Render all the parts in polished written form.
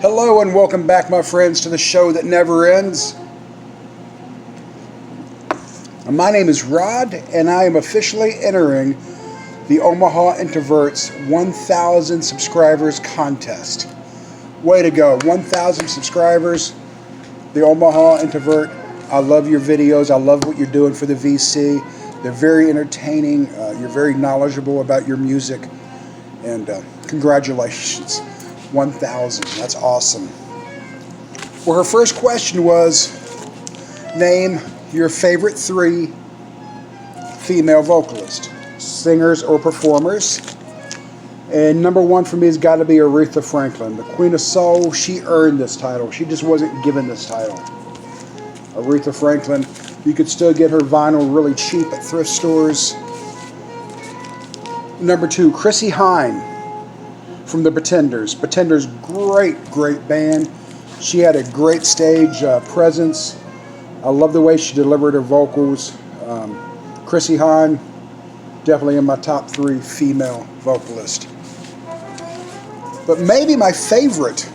Hello and welcome back, my friends, to the show that never ends. My name is Rod, and I am officially entering the Omaha Introverts 1,000 subscribers contest. Way to go, 1,000 subscribers. The Omaha Introvert, I love your videos. I love what you're doing for the VC. They're very entertaining. You're very knowledgeable about your music. And congratulations, 1,000. That's awesome. Well, her first question was, name your favorite 3 female vocalists, singers or performers. And number 1 for me has got to be Aretha Franklin, the Queen of Soul. She earned this title. She just wasn't given this title. Aretha Franklin, you could still get her vinyl really cheap at thrift stores. Number 2, Chrissie Hynde from the Pretenders. Pretenders, great band. She had a great stage presence. I love the way she delivered her vocals. Chrissie Hynde, definitely in my top 3 female vocalists. But maybe my favorite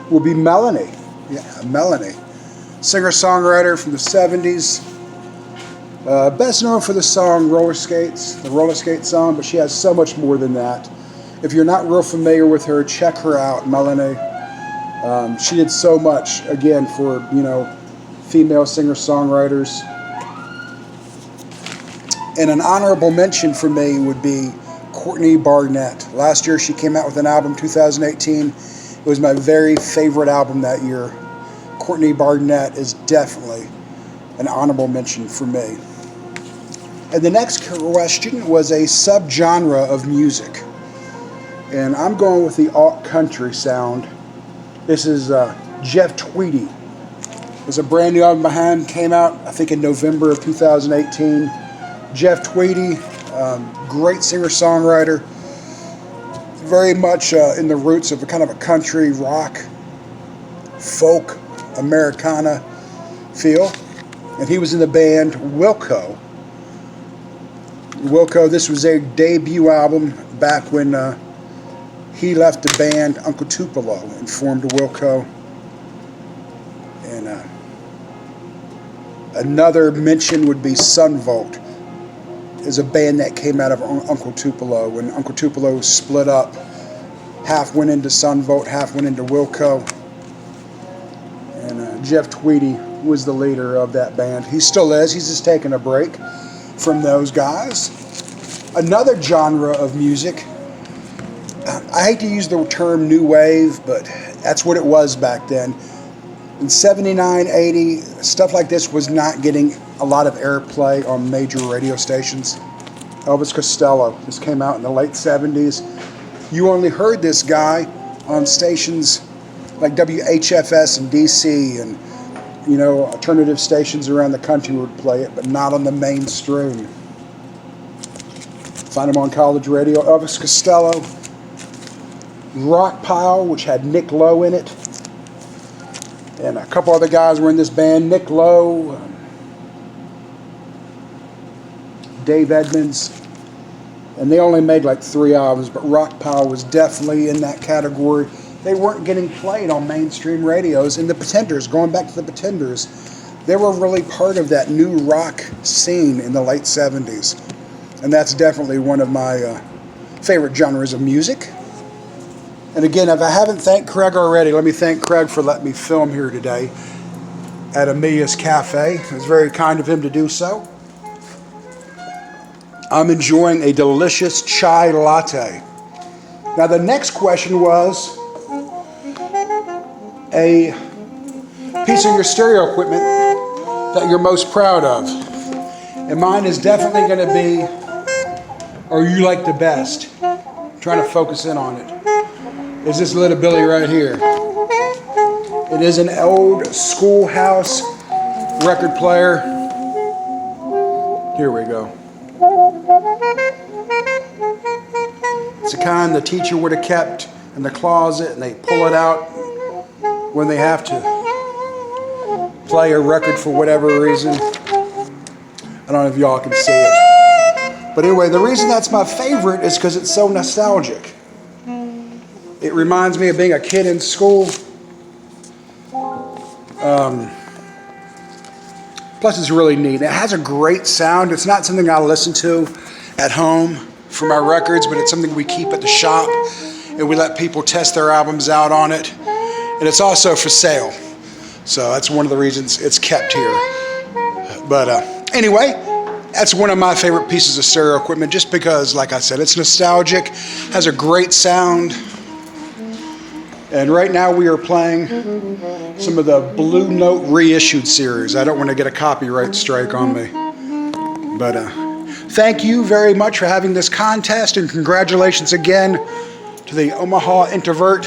will be Melanie. Yeah, Melanie. Singer-songwriter from the 70s. Best known for the song Roller Skates, the roller skate song, but she has so much more than that. If you're not real familiar with her, check her out, Melanie. She did so much, again, for, female singer-songwriters. And an honorable mention for me would be Courtney Barnett. Last year she came out with an album, 2018. It was my very favorite album that year. Courtney Barnett is definitely an honorable mention for me. And the next question was a subgenre of music. And I'm going with the alt country sound. This is Jeff Tweedy. There's a brand new album behind, came out I think in November of 2018. Jeff Tweedy, great singer-songwriter, very much in the roots of a kind of a country rock, folk, Americana feel. And he was in the band Wilco. Wilco, this was their debut album back when he left the band Uncle Tupelo and formed Wilco. And another mention would be Sunvolt. Is a band that came out of Uncle Tupelo. When Uncle Tupelo split up, half went into Sunvolt, half went into Wilco. And Jeff Tweedy was the leader of that band. He still is. He's just taking a break from those guys. Another genre of music. I hate to use the term new wave, but that's what it was back then. In 79, 80, stuff like this was not getting a lot of airplay on major radio stations. Elvis Costello, this came out in the late 70s. You only heard this guy on stations like WHFS in DC and, alternative stations around the country would play it, but not on the mainstream. Find him on college radio. Elvis Costello. Rock Pile, which had Nick Lowe in it. And a couple other guys were in this band. Nick Lowe, Dave Edmonds. And they only made like 3 albums, but Rock Pile was definitely in that category. They weren't getting played on mainstream radios. And the Pretenders, going back to the Pretenders, they were really part of that new rock scene in the late 70s. And that's definitely one of my favorite genres of music. And again, if I haven't thanked Craig already, let me thank Craig for letting me film here today at Amelia's Cafe. It was very kind of him to do so. I'm enjoying a delicious chai latte. Now the next question was a piece of your stereo equipment that you're most proud of. And mine is definitely going to be, or you like the best. I'm trying to focus in on it. Is this little Billy right here. It is an old schoolhouse record player. Here we go. It's the kind the teacher would have kept in the closet and they pull it out when they have to play a record for whatever reason. I don't know if y'all can see it. But anyway, the reason that's my favorite is because it's so nostalgic. It reminds me of being a kid in school. Plus it's really neat. It has a great sound. It's not something I listen to at home for my records, but it's something we keep at the shop, and we let people test their albums out on it. And it's also for sale. So that's one of the reasons it's kept here. But anyway, that's one of my favorite pieces of stereo equipment, just because, like I said, it's nostalgic, has a great sound. And right now we are playing some of the Blue Note reissued series. I don't want to get a copyright strike on me. But thank you very much for having this contest, and congratulations again to the Omaha Introvert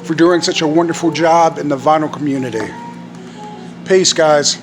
for doing such a wonderful job in the vinyl community. Peace, guys.